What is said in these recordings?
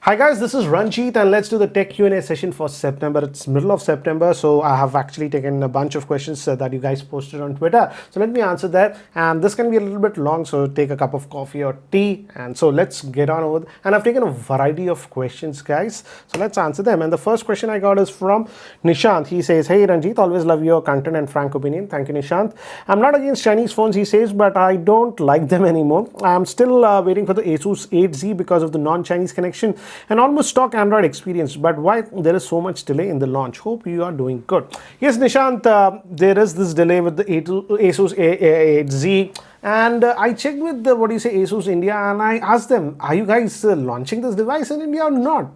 Hi guys, this is Ranjit and let's do the tech Q&A session for September. It's middle of September, so I have actually taken a bunch of questions that you guys posted on Twitter. So let me answer that, and this can be a little bit long, so take a cup of coffee or tea. And so let's get on with. And I've taken a variety of questions, guys. So let's answer them. And the first question I got is from Nishant. He says, "Hey Ranjit, always love your content and frank opinion." Thank you, Nishant. "I'm not against Chinese phones," he says, "but I don't like them anymore. I'm still waiting for the Asus 8Z because of the non-Chinese connection and almost stock Android experience, but why there is so much delay in the launch? Hope you are doing good." Yes, Nishant, there is this delay with the Asus 8Z, and I checked with the Asus India, and I asked them, "Are you guys launching this device in India or not?"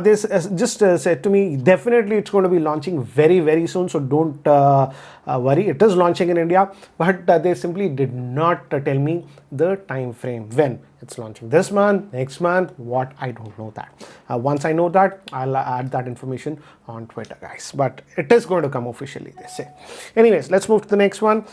They just said to me, "Definitely it's going to be launching very, very soon, so don't worry. It is launching in India," but they simply did not tell me the time frame when it's launching. This month, next month, what, I don't know that. Once I know that, I'll add that information on Twitter, guys, but it is going to come officially, they say. Anyways, let's move to the next one.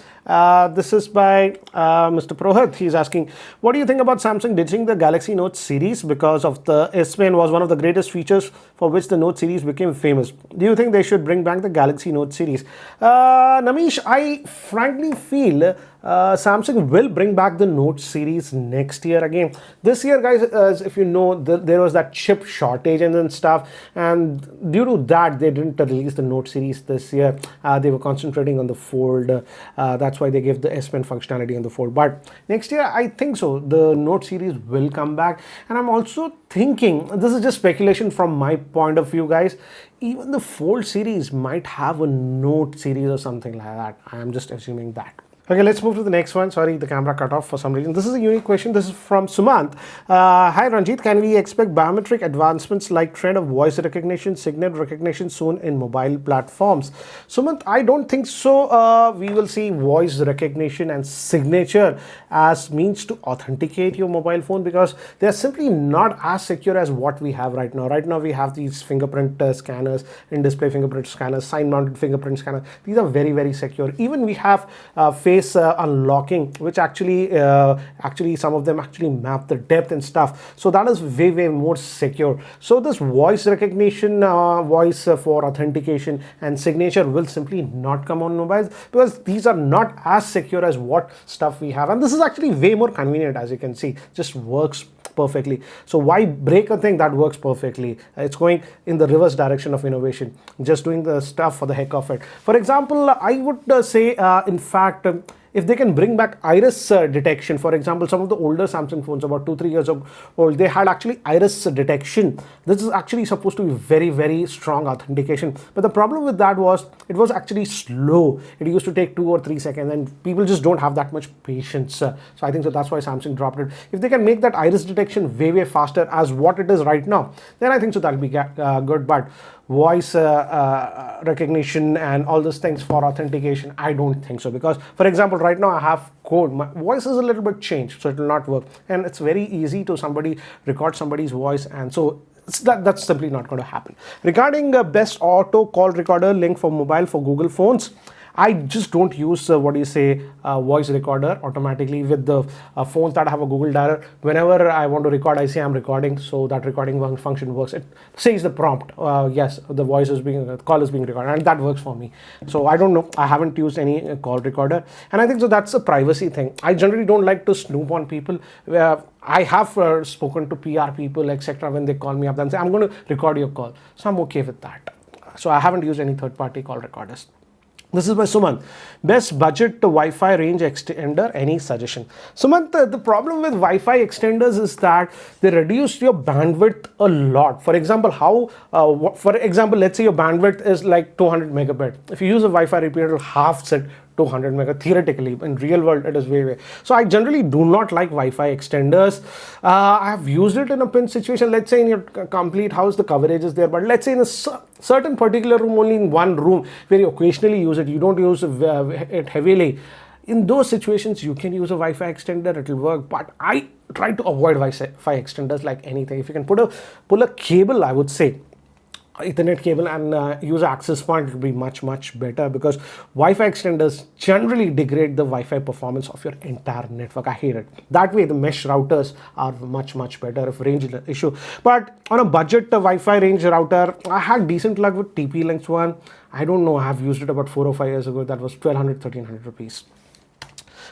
This is by Mr. Prohit. He's asking, "What do you think about Samsung ditching the Galaxy Note series because of the S Pen was one of the greatest features for which the Note series became famous? Do you think they should bring back the Galaxy Note series?" Namish, I frankly feel Samsung will bring back the Note series next year again. This year, guys, as if you know, there was that chip shortage and stuff, and due to that, they didn't release the Note series this year. They were concentrating on the Fold. That's why they gave the S Pen functionality on the Fold. But next year, I think so, the Note series will come back. And I'm also thinking, this is just speculation from my point of view, guys, even the Fold series might have a Note series or something like that. I'm just assuming that. Okay, let's move to the next one. Sorry, the camera cut off for some reason. This is a unique question. This is from Sumant. "Hi Ranjit, can we expect biometric advancements like trend of voice recognition, signal recognition soon in mobile platforms?" Sumant, I don't think so. We will see voice recognition and signature as means to authenticate your mobile phone, because they're simply not as secure as what we have right now. Right now, we have these fingerprint scanners, in-display fingerprint scanners, sign-mounted fingerprint scanners. These are very, very secure. Even we have face unlocking, which actually some of them actually map the depth and stuff, so that is way, way more secure. So this voice recognition, voice for authentication and signature will simply not come on mobiles, because these are not as secure as what stuff we have, and this is actually way more convenient. As you can see, just works perfectly. So why break a thing that works perfectly? It's going in the reverse direction of innovation, just doing the stuff for the heck of it. For example, I would say, in fact, if they can bring back iris detection, for example, some of the older Samsung phones, about 2-3 years old, they had actually iris detection. This is actually supposed to be very, very strong authentication. But the problem with that was it was actually slow. It used to take 2 or 3 seconds, and people just don't have that much patience. So I think so that's why Samsung dropped it. If they can make that iris detection way, way faster as what it is right now, then I think so that'll be good. But voice recognition and all those things for authentication, I don't think so, because for example, right now I have code, my voice is a little bit changed, so it will not work, and it's very easy to record somebody's voice, and so that's simply not going to happen. Regarding best auto call recorder link for mobile for Google phones, I just don't use voice recorder automatically with the phones that have a Google Dialer. Whenever I want to record, I say I'm recording, so that recording function works. It says the prompt, yes, the call is being recorded, and that works for me. So I don't know, I haven't used any call recorder, and I think so that's a privacy thing. I generally don't like to snoop on people. I have spoken to PR people, etc. When they call me up and say, "I'm going to record your call," so I'm okay with that. So I haven't used any third-party call recorders. This is by Sumant. "Best budget to Wi-Fi range extender, any suggestion?" Sumant, the problem with Wi-Fi extenders is that they reduce your bandwidth a lot. For example, let's say your bandwidth is like 200 megabit. If you use a Wi-Fi repeater, it'll half set 200 mega. Theoretically, in real world, it is way. So I generally do not like Wi-Fi extenders. I have used it in a pinch situation. Let's say in your complete house, the coverage is there, but let's say in a certain particular room, only in one room, where you occasionally use it, you don't use it heavily. In those situations, you can use a Wi-Fi extender, it will work, but I try to avoid Wi-Fi extenders like anything. If you can pull a cable, I would say Ethernet cable and user access point will be much better, because Wi-Fi extenders generally degrade the Wi-Fi performance of your entire network. I hate it. That way the mesh routers are much better if range is an issue. But on a budget Wi-Fi range router, I had decent luck with TP-Link's one. I don't know, I have used it about 4 or 5 years ago. That was 1200-1300 rupees.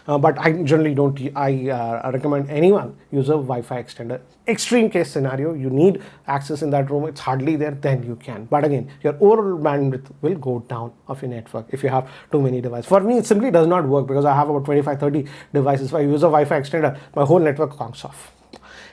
But I generally don't, I recommend anyone use a Wi-Fi extender. Extreme case scenario, you need access in that room, it's hardly there, then you can. But again, your overall bandwidth will go down of your network if you have too many devices. For me, it simply does not work because I have about 25-30 devices. If I use a Wi-Fi extender, my whole network conks off.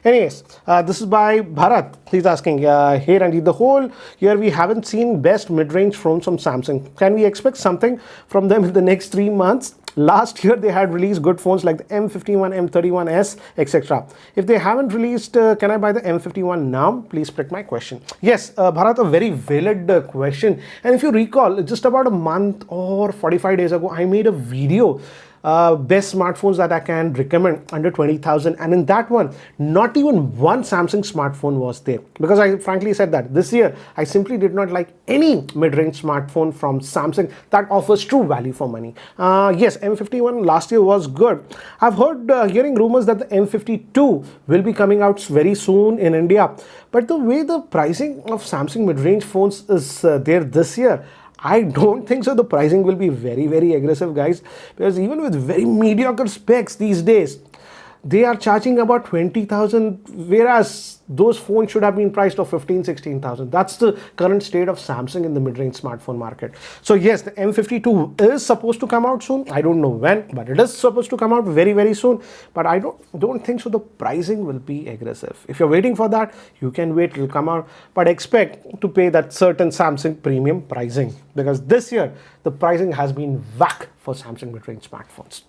Anyways, this is by Bharat. He's asking, hey Ranjit, the whole year we haven't seen best mid-range phones from Samsung. Can we expect something from them in the next 3 months? Last year they had released good phones like the M51, M31s, etc. If they haven't released, can I buy the M51 now? Please pick my question. Yes, Bharat, a very valid question. And if you recall, just about a month or 45 days ago, I made a video best smartphones that I can recommend under 20,000, and in that one not even one Samsung smartphone was there, because I frankly said that this year I simply did not like any mid-range smartphone from Samsung that offers true value for money. Yes, M51 last year was good. I've heard hearing rumors that the M52 will be coming out very soon in India, but the way the pricing of Samsung mid-range phones is there this year, I don't think so the pricing will be very aggressive, guys, because even with very mediocre specs these days, they are charging about 20,000, whereas those phones should have been priced of 15,000-16,000. That's the current state of Samsung in the mid-range smartphone market. So yes, the M52 is supposed to come out soon. I don't know when, but it is supposed to come out very soon. But I don't think so the pricing will be aggressive. If you're waiting for that, you can wait, it will come out, but expect to pay that certain Samsung premium pricing, because this year the pricing has been whack for Samsung mid-range smartphones.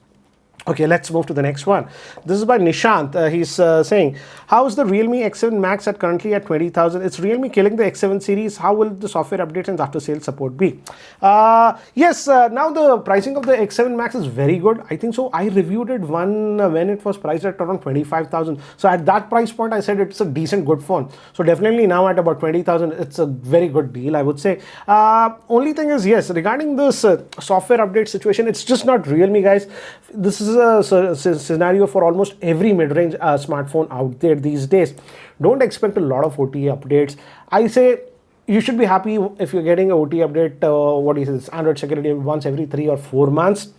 Okay, let's move to the next one. This is by Nishant. He's saying, how is the Realme X7 Max currently at 20,000? It's Realme killing the X7 series. How will the software updates and after sales support be? Yes, now the pricing of the X7 Max is very good. I think so. I reviewed it when it was priced at around 25,000. So at that price point, I said it's a decent good phone. So definitely now at about 20,000, it's a very good deal, I would say. Only thing is, yes, regarding this software update situation, it's just not Realme, guys. This is a scenario for almost every mid-range smartphone out there these days. Don't expect a lot of OTA updates. I say you should be happy if you're getting a OTA update, what is this, Android security once every 3 or 4 months.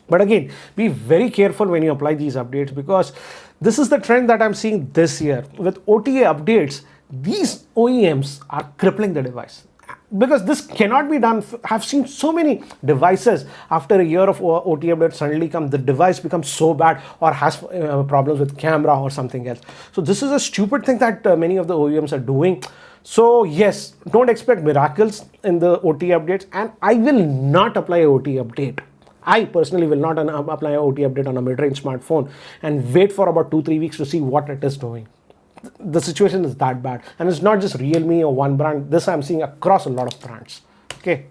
But again, be very careful when you apply these updates, because this is the trend that I'm seeing this year. With OTA updates, these OEMs are crippling the device, because this cannot be done. I've seen so many devices after a year of OTA update suddenly the device becomes so bad or has problems with camera or something else. So this is a stupid thing that many of the OEMs are doing. So yes, don't expect miracles in the OTA updates, and I will not apply a OTA update. I personally will not apply a OTA update on a mid-range smartphone and wait for about 2-3 weeks to see what it is doing. The situation is that bad, and it's not just Realme or one brand. This I'm seeing across a lot of brands. Okay,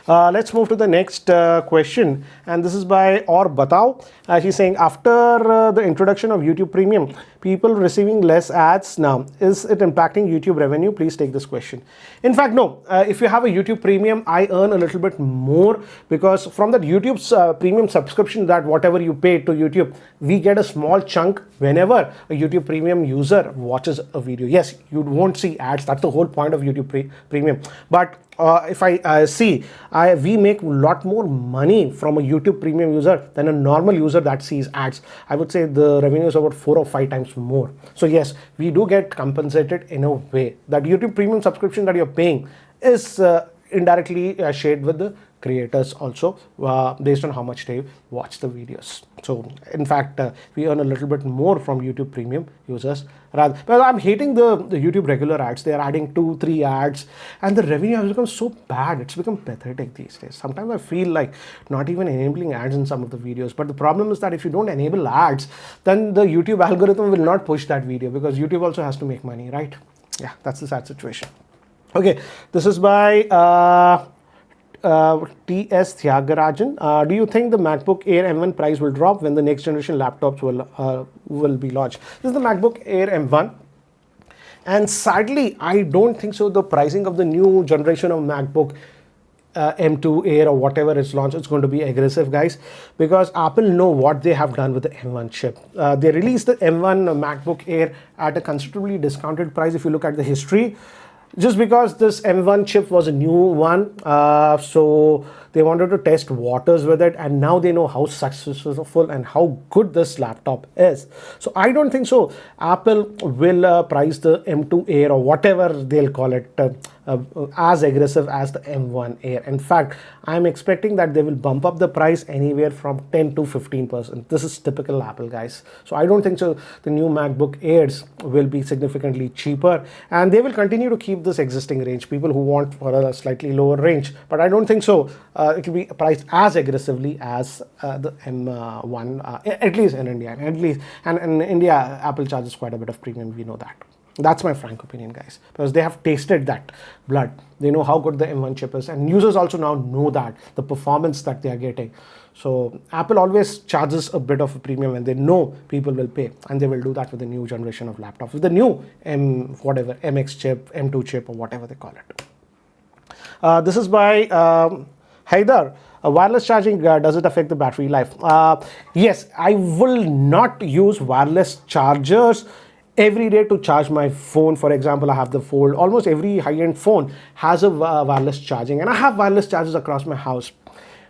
let's move to the next question, and this is by Aur Batao. He's saying, after the introduction of YouTube Premium, people receiving less ads now, is it impacting YouTube revenue? Please take this question. In fact, no. If you have a YouTube Premium, I earn a little bit more, because from that YouTube's premium subscription, that whatever you pay to YouTube, we get a small chunk whenever a YouTube Premium user watches a video. Yes, you won't see ads. That's the whole point of YouTube Premium. But if I see, we make a lot more money from a YouTube Premium user than a normal user that sees ads. I would say the revenue is about 4 or 5 times more. So yes, we do get compensated in a way. That YouTube Premium subscription that you're paying is indirectly shared with the creators also, based on how much they watch the videos. So in fact, we earn a little bit more from YouTube Premium users. But I'm hating the YouTube regular ads. They are adding 2-3 ads, and the revenue has become so bad. It's become pathetic these days. Sometimes I feel like not even enabling ads in some of the videos. But the problem is that if you don't enable ads, then the YouTube algorithm will not push that video, because YouTube also has to make money, right? Yeah, that's the sad situation. Okay, this is by T.S. Thyagarajan. Do you think the MacBook Air M1 price will drop when the next generation laptops will be launched? This is the MacBook Air M1, And sadly, I don't think so the pricing of the new generation of MacBook M2 Air or whatever is launched, it's going to be aggressive, guys, because Apple know what they have done with the M1 chip. They released the M1 MacBook Air at a considerably discounted price if you look at the history, just because this M1 chip was a new one, so they wanted to test waters with it, and now they know how successful and how good this laptop is. So I don't think so Apple will price the M2 Air or whatever they'll call it as aggressive as the M1 Air. In fact, I'm expecting that they will bump up the price anywhere from 10 to 15%. This is typical Apple, guys. So I don't think so the new MacBook Airs will be significantly cheaper, and they will continue to keep this existing range, people who want for a slightly lower range, but I don't think so it will be priced as aggressively as the M1, at least in India. And in India, Apple charges quite a bit of premium, we know that. That's my frank opinion, guys, because they have tasted that blood. They know how good the M1 chip is, and users also now know that, the performance that they are getting. So Apple always charges a bit of a premium when they know people will pay, and they will do that with the new generation of laptops, with the new MX chip, M2 chip, or whatever they call it. This is by Haidar. Wireless charging, does it affect the battery life? Yes, I will not use wireless chargers every day to charge my phone. For example, I have the Fold. Almost every high-end phone has a wireless charging, and I have wireless chargers across my house.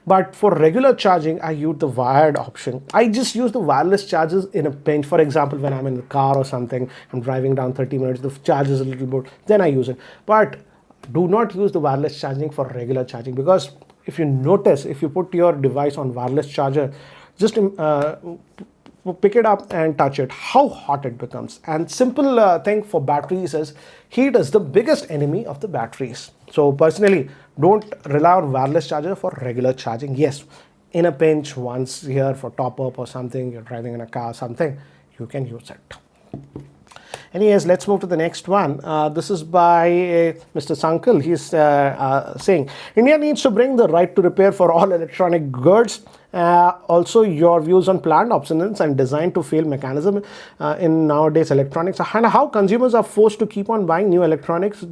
But for regular charging, I use the wired option. I just use the wireless chargers in a pinch. For example, when I'm in the car or something, I'm driving down 30 minutes, the charge is a little bit, then I use it. But do not use the wireless charging for regular charging, because if you notice, if you put your device on wireless charger, just pick it up and touch it, how hot it becomes. And simple thing for batteries is heat is the biggest enemy of the batteries. So personally, don't rely on wireless charger for regular charging. Yes, in a pinch, once here for top up or something, you're driving in a car, something, you can use it. Anyways, let's move to the next one. This is by Mr. Sankal. He's saying, India needs to bring the right to repair for all electronic goods. Also, your views on planned obsolescence and design to fail mechanism in nowadays electronics, and how consumers are forced to keep on buying new electronics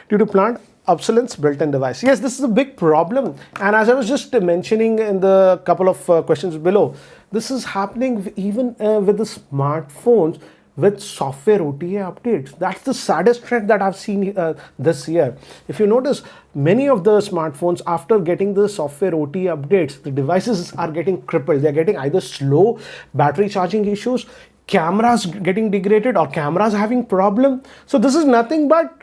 due to planned obsolescence built-in device. Yes, this is a big problem, and as I was just mentioning in the couple of questions below, this is happening even with the smartphones with software OTA updates. That's the saddest trend that I've seen this year. If you notice, many of the smartphones, after getting the software OTA updates, the devices are getting crippled. They're getting either slow battery charging issues, cameras getting degraded, or cameras having problem. So this is nothing but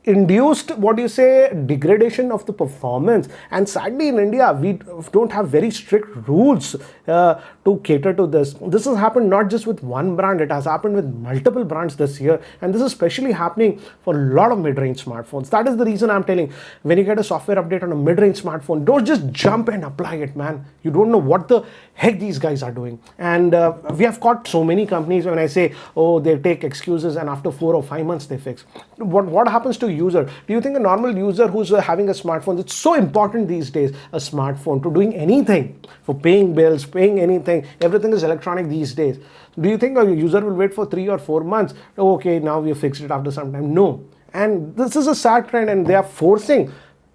induced, degradation of the performance. And sadly, in India, we don't have very strict rules to cater to this. This has happened not just with one brand, it has happened with multiple brands this year, and this is especially happening for a lot of mid-range smartphones. That is the reason I'm telling, when you get a software update on a mid-range smartphone, don't just jump and apply it, man. You don't know what the heck these guys are doing. And we have caught so many companies when I say, oh, they take excuses and after 4 or 5 months they fix. What happens to user? Do you think a normal user who's having a smartphone, it's so important these days, a smartphone, to doing anything, for paying bills, paying anything, everything is electronic these days. Do you think a user will wait for 3 or 4 months? Oh, okay, now we have fixed it after some time. No. And this is a sad trend, and they are forcing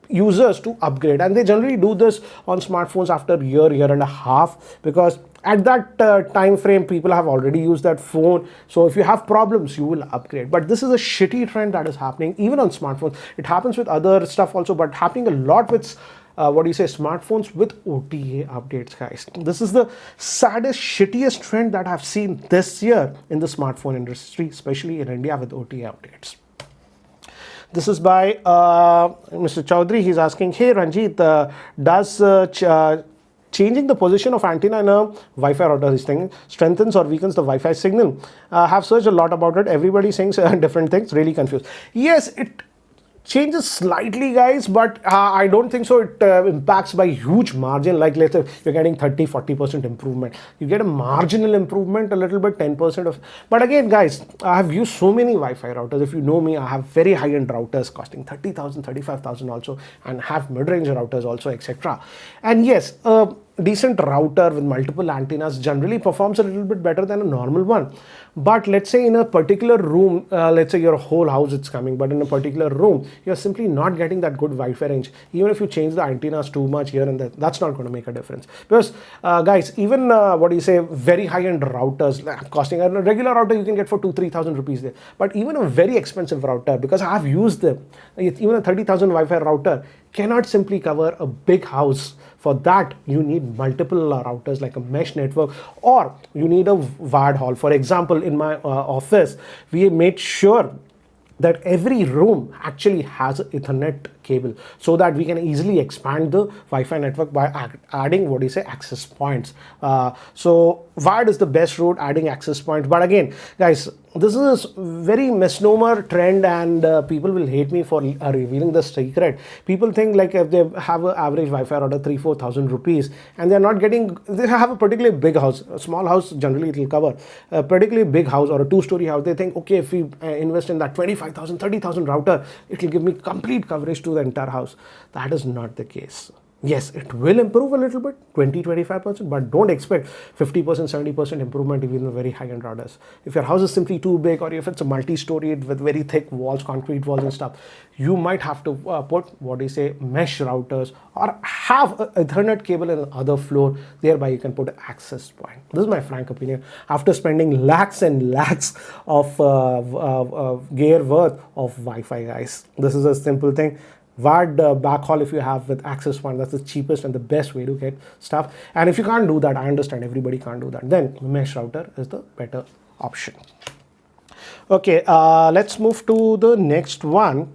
users to upgrade, and they generally do this on smartphones after a year and a half, because at that time frame people have already used that phone. So if you have problems, you will upgrade. But this is a shitty trend that is happening even on smartphones. It happens with other stuff also, but happening a lot with smartphones with OTA updates, guys. This is the saddest, shittiest trend that I've seen this year in the smartphone industry, especially in India, with OTA updates. This is by Mr. Chaudhary. He's asking, hey Ranjit, does changing the position of antenna in a Wi-Fi router, this thing strengthens or weakens the Wi-Fi signal? Have searched a lot about it. Everybody saying different things. Really confused. Yes, it changes slightly, guys, but I don't think so it impacts by huge margin. Like, let's say you're getting 30-40% improvement, you get a marginal improvement, a little bit, 10% of. But again, guys, I have used so many Wi-Fi routers. If you know me, I have very high-end routers costing 30,000, 35,000 also, and have mid-range routers also, etc. And yes, decent router with multiple antennas generally performs a little bit better than a normal one. But let's say in a particular room, let's say your whole house it's coming, but in a particular room, you're simply not getting that good Wi-Fi range. Even if you change the antennas too much here and there, that's not going to make a difference. Because guys, even very high-end routers costing a regular router you can get for 2,000-3,000 rupees there. But even a very expensive router, because I've used them, even a 30,000 Wi-Fi router cannot simply cover a big house. For that, you need multiple routers like a mesh network, or you need a wired hall. For example, in my office, we made sure that every room actually has an Ethernet cable so that we can easily expand the Wi-Fi network by adding access points. So wired is the best route, adding access points. But again, guys, this is a very misnomer trend, and people will hate me for revealing the secret. People think like if they have an average Wi-Fi router 3,000-4,000 rupees and they're not getting, they have a particularly big house, a small house generally it will cover, a particularly big house or a two-story house, they think, okay, if we invest in that 25,000, 30,000 router, it will give me complete coverage to the entire house. That is not the case. Yes, it will improve a little bit, 20-25%, but don't expect 50%, 70% improvement even in very high-end routers. If your house is simply too big, or if it's a multi-storied with very thick walls, concrete walls and stuff, you might have to put mesh routers, or have an Ethernet cable in the other floor. Thereby you can put an access point. This is my frank opinion. After spending lakhs and lakhs of gear worth of Wi-Fi, guys, this is a simple thing. Wired backhaul, if you have with access point, that's the cheapest and the best way to get stuff. And if you can't do that, I understand everybody can't do that, then mesh router is the better option. Okay, let's move to the next one.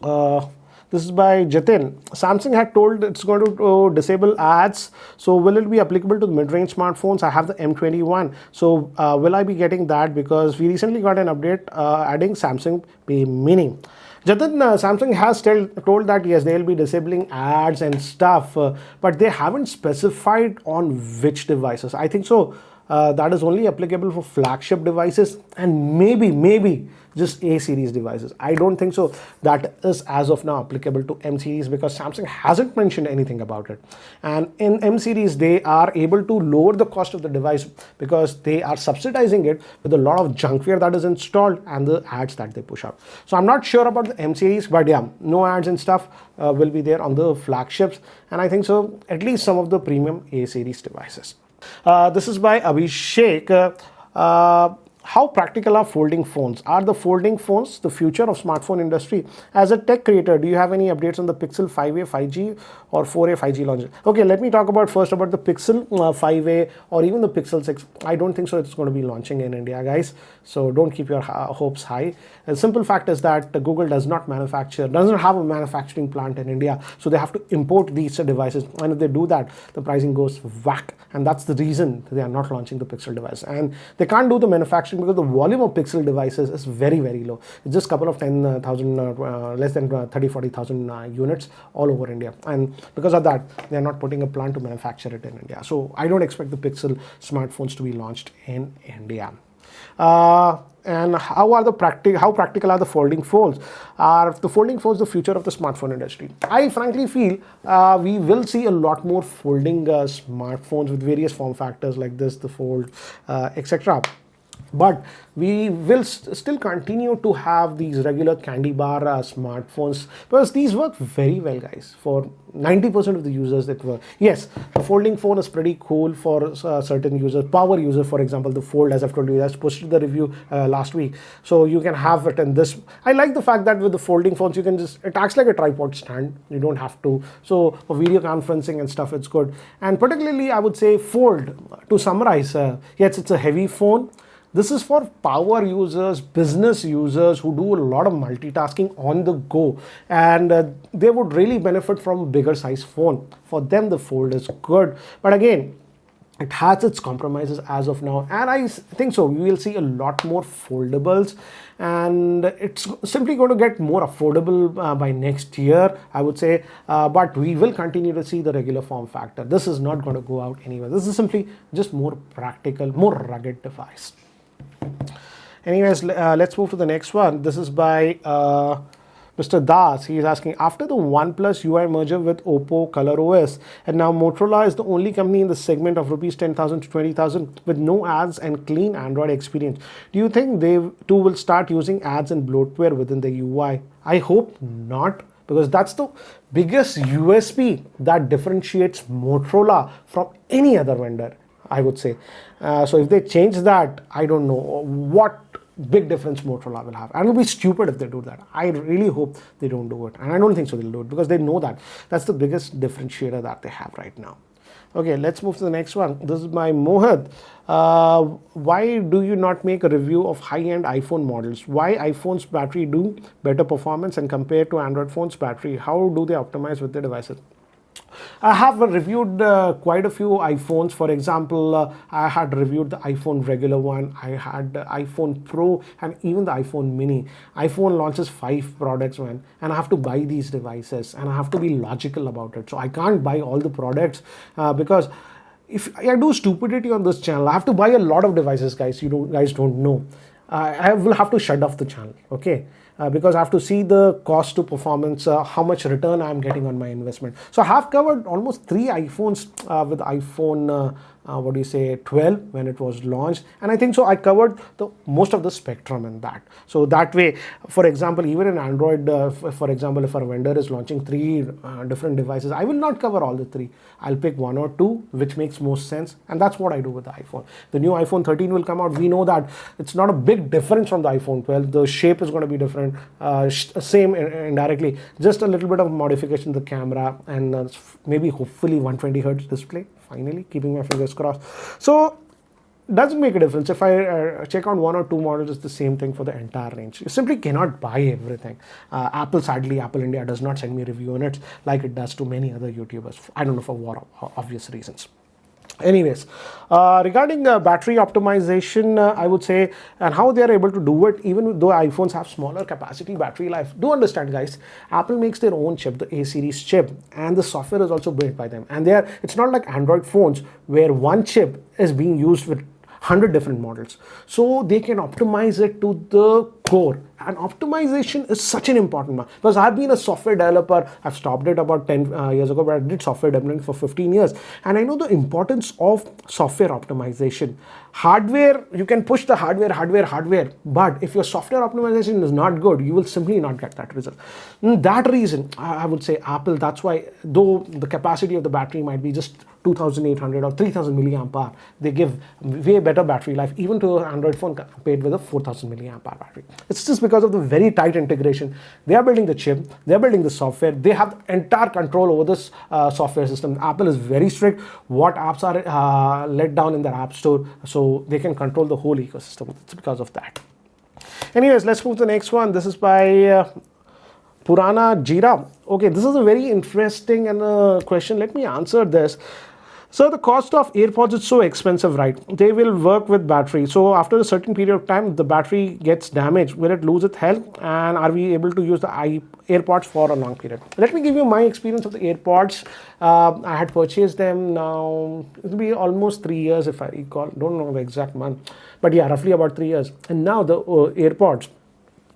This is by Jatin. Samsung had told it's going to disable ads. So will it be applicable to the mid-range smartphones? I have the M21. So will I be getting that? Because we recently got an update adding Samsung Pay Mini. Jatin, Samsung has told that yes, they will be disabling ads and stuff, but they haven't specified on which devices. I think so. That is only applicable for flagship devices and maybe just A series devices. I don't think so that is as of now applicable to M series, because Samsung hasn't mentioned anything about it. And in M series, they are able to lower the cost of the device because they are subsidizing it with a lot of junkware that is installed and the ads that they push out. So I'm not sure about the M series, but yeah, no ads and stuff will be there on the flagships. And I think so at least some of the premium A series devices. This is by Abhishek. How practical are folding phones? Are the folding phones the future of smartphone industry? As a tech creator, do you have any updates on the Pixel 5a 5G or 4a 5G launch? Okay, let me talk first about the Pixel 5a or even the Pixel 6. I don't think so it's going to be launching in India, guys. So don't keep your hopes high. The simple fact is that Google doesn't have a manufacturing plant in India. So they have to import these devices. And if they do that, the pricing goes whack. And that's the reason they are not launching the Pixel device. And they can't do the manufacturing because the volume of Pixel devices is very, very low. It's just a couple of 10,000, less than 30-40,000 units all over India. And because of that, they are not putting a plant to manufacture it in India. So I don't expect the Pixel smartphones to be launched in India. And how practical are the folding phones? Are the folding phones the future of the smartphone industry? I frankly feel we will see a lot more folding smartphones with various form factors like this, the Fold, etc. But we will still continue to have these regular candy bar smartphones because these work very well, guys. For 90% of the users that work. Yes, the folding phone is pretty cool for certain users. Power user, for example, the Fold, as I've told you, I posted the review last week. So you can have it in this. I like the fact that with the folding phones, you can it acts like a tripod stand. You don't have to. So for video conferencing and stuff, it's good. And particularly, I would say Fold, to summarize, yes, it's a heavy phone. This is for power users, business users who do a lot of multitasking on the go, and they would really benefit from a bigger size phone. For them, the Fold is good. But again, it has its compromises as of now, and I think so we will see a lot more foldables, and it's simply going to get more affordable by next year, I would say, but we will continue to see the regular form factor. This is not going to go out anywhere. This is simply just more practical, more rugged device. Anyways, let's move to the next one. This is by Mr. Mr. Das, he is asking, after the OnePlus UI merger with Oppo ColorOS, and now Motorola is the only company in the segment of rupees 10,000 to 20,000 with no ads and clean Android experience. Do you think they too will start using ads and bloatware within the UI? I hope not, because that's the biggest USP that differentiates Motorola from any other vendor, I would say. So if they change that, I don't know what big difference Motorola will have. And it'll be stupid if they do that. I really hope they don't do it. And I don't think so they'll do it, because they know that. That's the biggest differentiator that they have right now. Okay, let's move to the next one. This is by Mohit. Why do you not make a review of high-end iPhone models? Why iPhone's battery do better performance and compared to Android phone's battery? How do they optimize with their devices? I have reviewed quite a few iPhones. For example, I had reviewed the iPhone regular one, I had the iPhone Pro, and even the iPhone Mini. iPhone launches 5 products, man, and I have to buy these devices, and I have to be logical about it. So I can't buy all the products because if I do stupidity on this channel, I have to buy a lot of devices, guys. You guys don't know. I will have to shut off the channel, okay? Because I have to see the cost to performance, how much return I'm getting on my investment. So I have covered almost 3 iPhones with iPhone 12 when it was launched, and I think so I covered most of the spectrum in that. So that way, for example, even in Android, for example, if a vendor is launching 3 different devices, I will not cover all the 3. I'll pick 1 or 2 which makes most sense, and that's what I do with the iPhone. The new iPhone 13 will come out. We know that it's not a big difference from the iPhone 12. The shape is going to be different, same indirectly, just a little bit of modification to the camera, and maybe hopefully 120 Hz display. Finally, keeping my fingers crossed. So doesn't make a difference if I check on 1 or 2 models. It's the same thing for the entire range. You simply cannot buy everything. Sadly, Apple India does not send me review on it like it does to many other YouTubers. I don't know, for what obvious reasons. Anyways, regarding battery optimization, I would say, and how they are able to do it, even though iPhones have smaller capacity battery life. Do understand, guys, Apple makes their own chip, the A series chip, and the software is also built by them. And it's not like Android phones where one chip is being used with 100 different models. So they can optimize it to the core. And optimization is such an important one, because I've been a software developer. I've stopped it about 10 years ago, but I did software development for 15 years. And I know the importance of software optimization. Hardware, you can push the hardware, but if your software optimization is not good, you will simply not get that result. That reason, I would say Apple, that's why, though the capacity of the battery might be just 2,800 or 3,000 milliamp hour, they give way better battery life even to an Android phone compared with a 4,000 milliamp hour battery. It's just because of the very tight integration. They are building the chip, they are building the software, they have entire control over this software system. Apple is very strict what apps are let down in their app store, so they can control the whole ecosystem. It's because of that. Anyways, let's move to the next one. This is by Purana Jira. Okay, this is a very interesting question. Let me answer this. So the cost of AirPods is so expensive, right? They will work with battery. So after a certain period of time, the battery gets damaged. Will it lose its health? And are we able to use the AirPods for a long period? Let me give you my experience of the AirPods. I had purchased them now, it'll be almost 3 years if I recall. Don't know the exact month. But yeah, roughly about 3 years. And now the AirPods,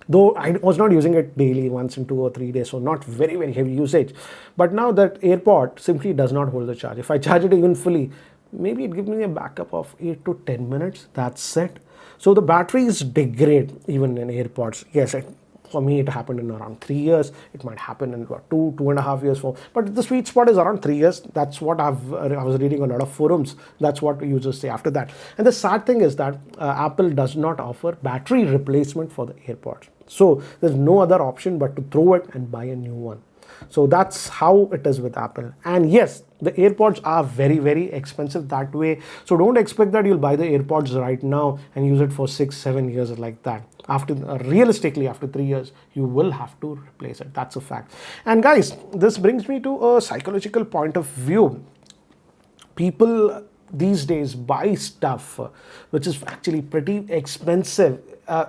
though I was not using it daily, once in 2 or 3 days, so not very, very heavy usage. But now that AirPod simply does not hold the charge. If I charge it even fully, maybe it gives me a backup of 8 to 10 minutes. That's it. So the batteries degrade even in AirPods. Yes, for me it happened in around 3 years. It might happen in about 2.5 years. But the sweet spot is around 3 years. That's what I was reading a lot of forums. That's what users say after that. And the sad thing is that Apple does not offer battery replacement for the AirPods. So there's no other option but to throw it and buy a new one. So that's how it is with Apple. And yes, the AirPods are very, very expensive that way. So don't expect that you'll buy the AirPods right now and use it for 6-7 years like that. Realistically, after 3 years, you will have to replace it. That's a fact. And guys, this brings me to a psychological point of view. People these days buy stuff which is actually pretty expensive.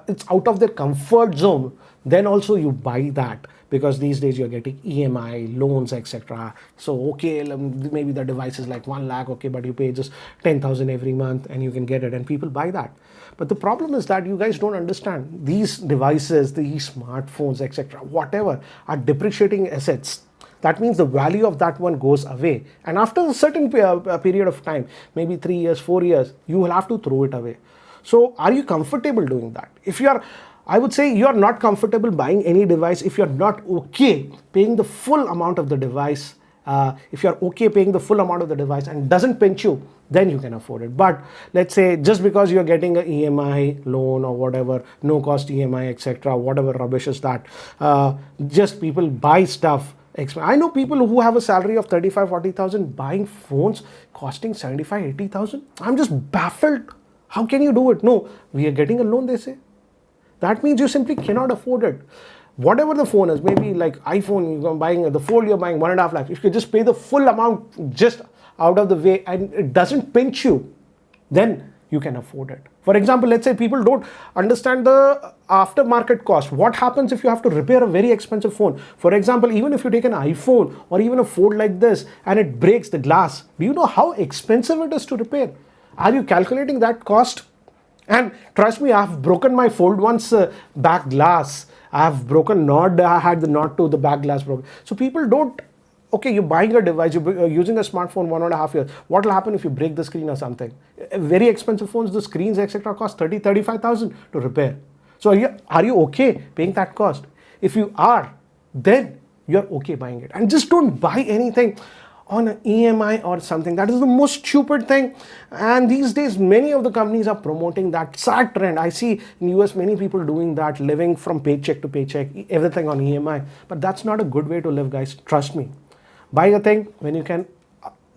It's out of their comfort zone. Then also you buy that because these days you're getting EMI, loans, etc. So okay, maybe the device is like 1 lakh, okay, but you pay just 10,000 every month and you can get it, and people buy that. But the problem is that you guys don't understand these devices, these smartphones, etc., whatever, are depreciating assets. That means the value of that one goes away. And after a certain period of time, maybe 3 years, 4 years, you will have to throw it away. So are you comfortable doing that? If you are, I would say you are not comfortable buying any device if you're not okay paying the full amount of the device. If you're okay paying the full amount of the device and doesn't pinch you, then you can afford it. But let's say just because you're getting an EMI loan or whatever, no cost EMI, etc., whatever rubbish is that, just people buy stuff. I know people who have a salary of 35, 40,000 buying phones costing 75, 80,000. I'm just baffled. How can you do it? No, we are getting a loan, they say. That means you simply cannot afford it. Whatever the phone is, maybe like iPhone, you're buying the fold, you're buying 1.5 lakhs. If you just pay the full amount just out of the way and it doesn't pinch you, then you can afford it. For example, let's say people don't understand the aftermarket cost. What happens if you have to repair a very expensive phone? For example, even if you take an iPhone or even a fold like this and it breaks the glass, do you know how expensive it is to repair? Are you calculating that cost? And trust me, I've broken my fold once back glass. I've broken knot. I had the knot to the back glass broken. So people don't. Okay, you're buying a device, you're using a smartphone 1.5 years. What will happen if you break the screen or something? Very expensive phones, the screens, etc., cost 30, 35,000 to repair. So are you okay paying that cost? If you are, then you're okay buying it. And just don't buy anything on an EMI or something. That is the most stupid thing. And these days, many of the companies are promoting that sad trend. I see in US many people doing that, living from paycheck to paycheck, everything on EMI. But that's not a good way to live, guys. Trust me. Buy a thing when you can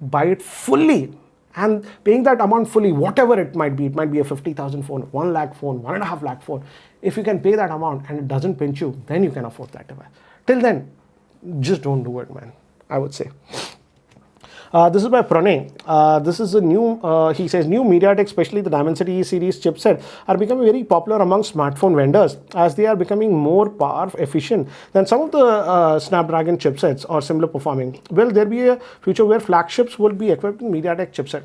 buy it fully, and paying that amount fully, whatever it might be a 50,000 phone, 1 lakh phone, 1.5 lakh phone. If you can pay that amount and it doesn't pinch you, then you can afford that device. Till then, just don't do it, man, I would say. This is by Pranay. This is a new, he says, new MediaTek, especially the Dimensity series chipset, are becoming very popular among smartphone vendors as they are becoming more power efficient than some of the Snapdragon chipsets or similar performing. Will there be a future where flagships will be equipped with MediaTek chipset?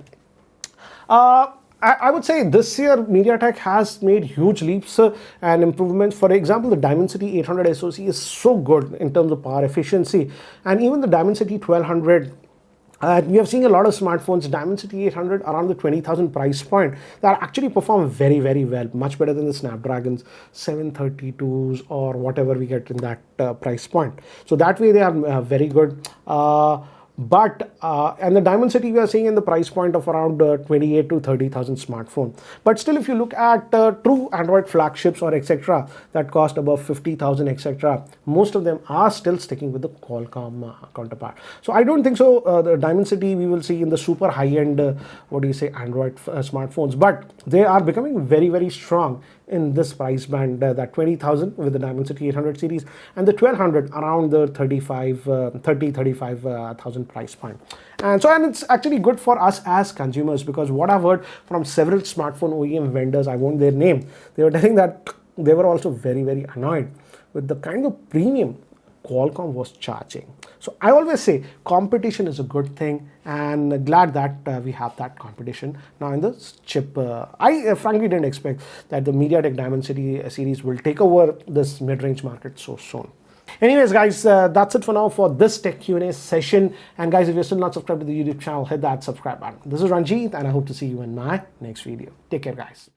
I would say this year MediaTek has made huge leaps and improvements. For example, the Dimensity 800 SoC is so good in terms of power efficiency, and even the Dimensity 1200. We have seen a lot of smartphones, Dimensity 800, around the 20,000 price point, that actually perform very, very well, much better than the Snapdragon's 732s or whatever we get in that price point. So that way they are very good. And the Dimensity we are seeing in the price point of around 28 to 30,000 smartphone. But still, if you look at true Android flagships or etc. that cost above 50,000 etc., most of them are still sticking with the Qualcomm counterpart. So I don't think so the Dimensity we will see in the super high-end Android smartphones, but they are becoming very, very strong in this price band, that 20,000 with the Dimensity 800 series and the 1200 around the 35,000 price point. And it's actually good for us as consumers, because what I've heard from several smartphone OEM vendors, I won't their name, they were telling that they were also very, very annoyed with the kind of premium Qualcomm was charging. So I always say competition is a good thing, and glad that we have that competition now in the chip. I frankly didn't expect that the MediaTek Dimensity series will take over this mid-range market so soon. Anyways, guys, that's it for now for this tech Q&A session. And guys, if you're still not subscribed to the YouTube channel, hit that subscribe button. This is Ranjit, and I hope to see you in my next video. Take care, guys.